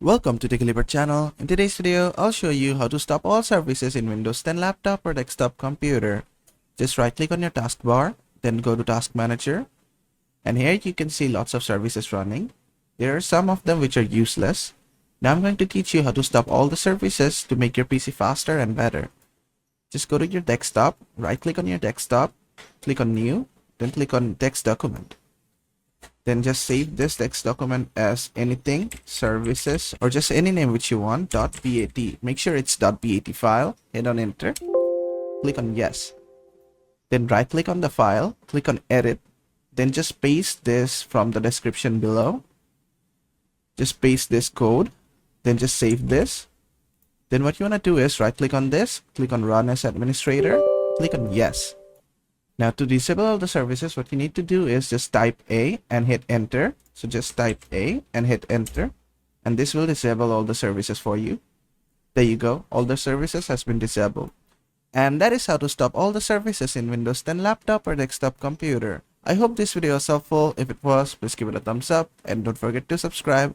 Welcome to the Clipper channel. In today's video, I'll show you how to stop all services in Windows 10 laptop or desktop computer. Just right click on your taskbar, then go to Task Manager. And here you can see lots of services running. There are some of them which are useless. Now I'm going to teach you how to stop all the services to make your PC faster and better. Just go to your desktop, right click on your desktop, click on New, then click on Text Document. Then just save this text document as anything, services, or just any name which you want, .bat. Make sure it's .bat file, hit on enter, click on yes. Then right click on the file, click on edit, then just paste this from the description below. Just paste this code, then just save this. Then what you want to do is right click on this, click on run as administrator, click on yes. Now to disable all the services, what you need to do is just type A and hit enter. So just type A and hit enter. And this will disable all the services for you. There you go. All the services has been disabled. And that is how to stop all the services in Windows 10 laptop or desktop computer. I hope this video was helpful. If it was, please give it a thumbs up and don't forget to subscribe.